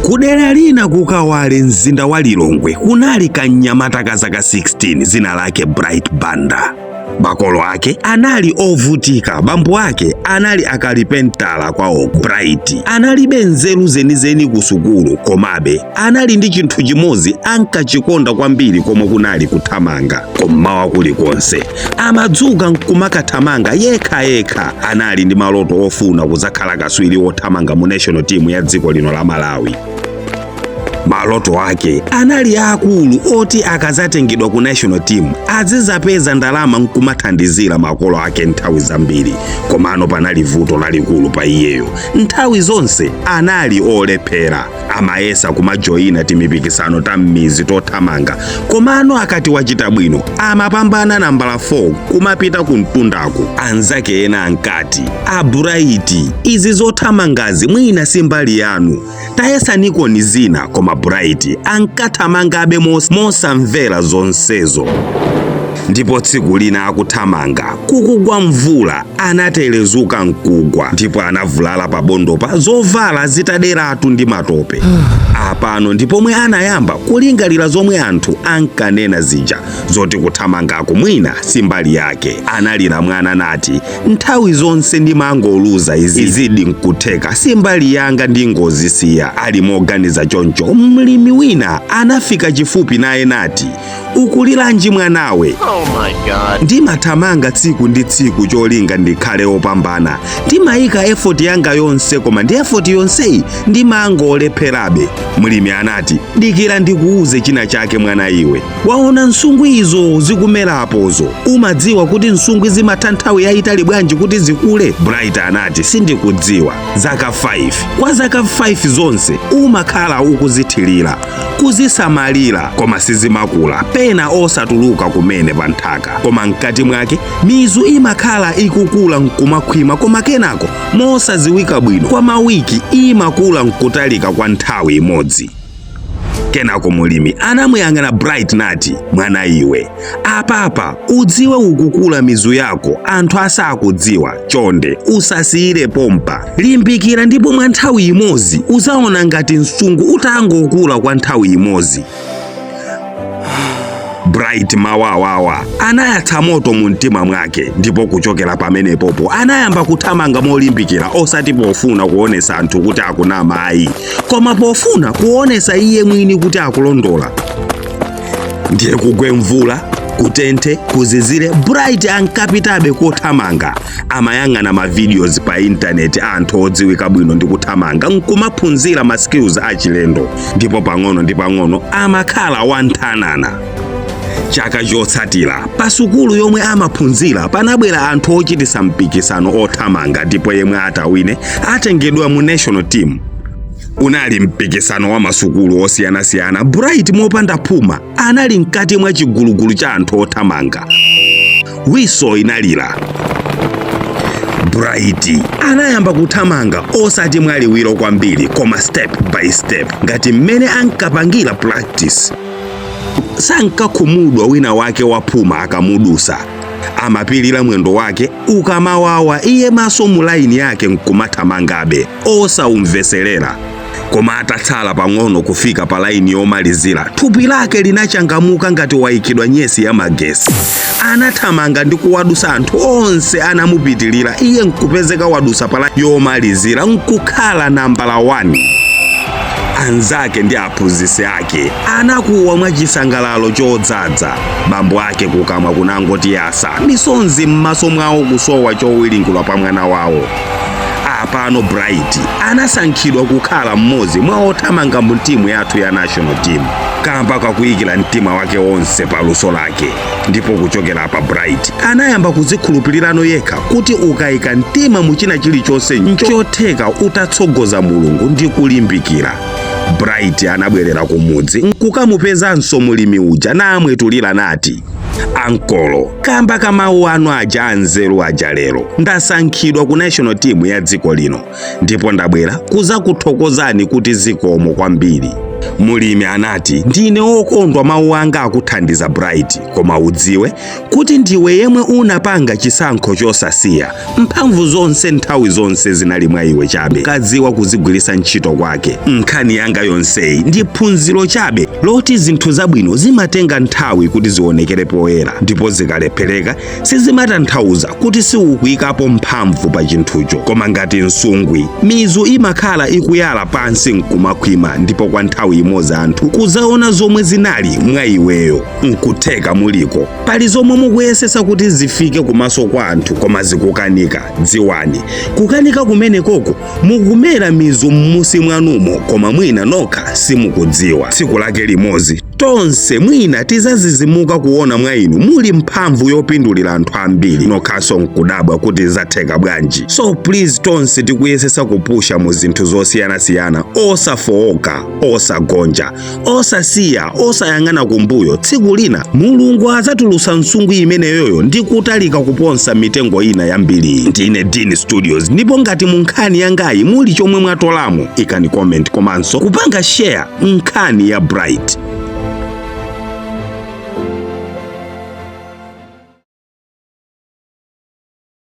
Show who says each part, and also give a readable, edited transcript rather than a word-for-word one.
Speaker 1: Kudera lina kukawale mzinda wa Lilongwe kunali kanyamata ka zaka 16 zina lake Bright Banda. Makolo ake anali ovutika, bambo ake anali akalipentala kwawoko. Bright analibe nzeru zenizeni ku sukulu, komabe anali ndi chinthu chimodzi ankachikonda kwambiri komwe kunali kuthamanga. Kummawa kulikonse amadzuka nkumakathamanga yekha. Anali ndi maloto ofuna kuzakhala kaswiri wothamanga mu national team ya dziko lino la Malawi. Maloto ake anali akulu oti akazatengedwa ku national team azizapeza ndalama nkumathandizira makolo ake nthawi zambiri. Komano panali vuto lalikulu pa iyeyo. Nthawi zonse anali olephera, amayesa kumajoyina timipikisano ta m'mizi tothamanga. Komano akati wachita bwino amapambana nambala 4 kumapita ku mtundaku. Anzake ena ankati, Bright, izi zothamangazi mwina simbali yanu, tayesa niko ni zina. Koma Bright ankathamangabe mosamvera zonsezo. Ndipo tsiku lina akuthamanga kukugwa mvula, anatelezuka nkugwa ndipo anavulala pabondopa zovala zitaderatu ndi matope. Apano ndipo mwe anayamba kulingalira zomwe anthu ankanena zija zoti kuthamangako mwina simbali yake. Analira mwana nati, nthawi zonse ndimangoluza izidi nkutheka, simbali yanga ndingozisiya. Ali moganiza choncho, mlimi wina anafika chifupi naye nati, ukuliranji mwanawe?
Speaker 2: Oh my God.
Speaker 1: Ndimathamanga tsiku ndi tsiku cholinga ndikhale opambana. Ndimayika effort yanga yonse, koma ndi effort yonseyi ndimangolepherabe. Mlimi anati, dikira ndikuuze china chake mwana iwe. Waona nsungwi izo zikumerapozo, umadziwa kuti nsungwi zimatha nthawi yayitali bwanji kuti zikule? Bright anati, sindikudziwa. Zaka 5. Kwa zaka 5 zonse umakhala ukuzithirira, kuzisamalira, koma sizimakula, pena osatuluka kumene pa nthaka. Koma mkati mwake mizu imakhala ikukula nkumakhwima, koma kenako mosaziwika bwino kwa mawiki imakula nkutalika kwa nthawi imodzi. Kenako mulimi anamuyang'ana Bright nati, mwana iwe, apapa udziwe ukukula mizu yako anthu asakudziwa, chonde usasiyire pompa, limbikira ndipo mwa nthawi imodzi uzaona ngati msungu utangokula kwa nthawi imodzi. Bright mawawawa anayatsa moto mu mtima mwake, ndipo kuchokera pamenepopo anayamba kuthamanga molimbikira, osati pofuna kuonesa anthu kuti akunama ayi, koma pofuna kuonesa iye mwini kuti akulondola. Ndiye kugwe mvula, kutenthe, kuzizire, Bright ankapitabe kothamanga. Amayang'ana ma videos pa internet anthu odziwika bwino ndi kuthamanga nkumaphunzira ma skills achilendo, ndipo pang'ono ndi pang'ono amakhala wanthanana. Chaka chotsatira pa sukulu yomwe amaphunzira panabwera anthu ochitisa mpikisano othamanga, ndipo yemwe atawine atengedwa mu national team. Unali mpikisano wa masukulu osiyanasiyana. Bright mopanda phuma anali mkati mwa chigulugulu cha anthu othamanga. Wiso inalira. Bright anayamba kuthamanga osati mwaliwiro kwambiri, koma step by step, ngati mmene ankapangira practice. Sankakhumudwa wina wake waphuma akamudusa. Amapilira mwendo wake ukamawawa, iye maso mu line yake nkumathamangabe osaumveserera. Koma atatsala pang'ono kufika pa line yomalizira, thupi lake linachangamuka ngati wayikidwa nyesi ya magesi. Anathamanga ndi kuwadusa anthu onse anamupitilira, iye nkupezeka wadusa pa line yomalizira nkukhala nambala 1. Anzake ndi aphunzitsi ake anakuwa mwachisangalalo chodzaza. Bambo ake kukamwa kunangoti yasa, misonzi m'maso mwawo kusowa chowiringulwa pa mwana wawo. Apano Bright anasankhidwa kukhala mmodzi mwa othamanga mu timu yathu ya national team, kamba kakuyikira mtima wake wonse pa luso lake. Ndipo kuchokera pa Bright anayamba kuzikhulupilirano yekha kuti ukayika mtima mu china chilichonse nchotheka utatsogoza Mulungu ndi kulimbikira. Bright anabwerera kumudzi nkukamupezanso mulimi uja namwetulira nati, ankolo, kamba kamawu anu aja anzeru aja lero ndasankhidwa ku national team ya dziko lino, ndipo ndabwera kuzakuthokozani kuti zikomo kwambiri. Mulimi anati, ndine wokondwa mawu anga akuthandiza Bright, koma udziwe kuti ndiwe yemwe unapanga chisankho chosasiya. Mphamvu zonse nthawi zonse zinali mwa iwe chabe, kadziwa kuzigwiritsa ntchito kwake. Nkhani yanga yonseyi ndi phunziro chabe loti zinthu zabwino zimatenga nthawi kuti zionekere poyera, ndipo zikalephereka sizimatanthauza kuti siukuyikapo mphamvu pa chinthucho. Koma ngati nsungwi, mizu imakhala ikuyala pansi nkumakhwima, ndipo kwa nthawi imodzi anthu kuzaona zomwe zinali mwa iweyo. Nkutheka muliko pali zomwe mukuyesesa kuti zifike kumaso kwa anthu koma zikukanika. Dziwani, kukanika kumenekoko mukumera mizu m'musi mwanumo, koma mwina nokha simukudziwa. Tsiku lake limodzi tonse mwina tizazizimuka kuona mwa inu muli mphamvu yopindulira anthu ambiri, nokhaso nkudabwa kuti zatheka bwanji. So please, tonse tikuyesesa kupusha mu zinthu zosiyanasiyana, osafowoka, osagonja, osasiya, osayang'ana kumbuyo. Tsiku lina Mulungu adzatulutsa nsungwi imeneyoyo ndi kutalika kuponsa mitengo ina yambiri. Ndine Dean Studios, ndipo ngati mu nkhani yangayi muli chomwe mwatolamo, ikani comment komanso kupanga share nkhani ya Bright.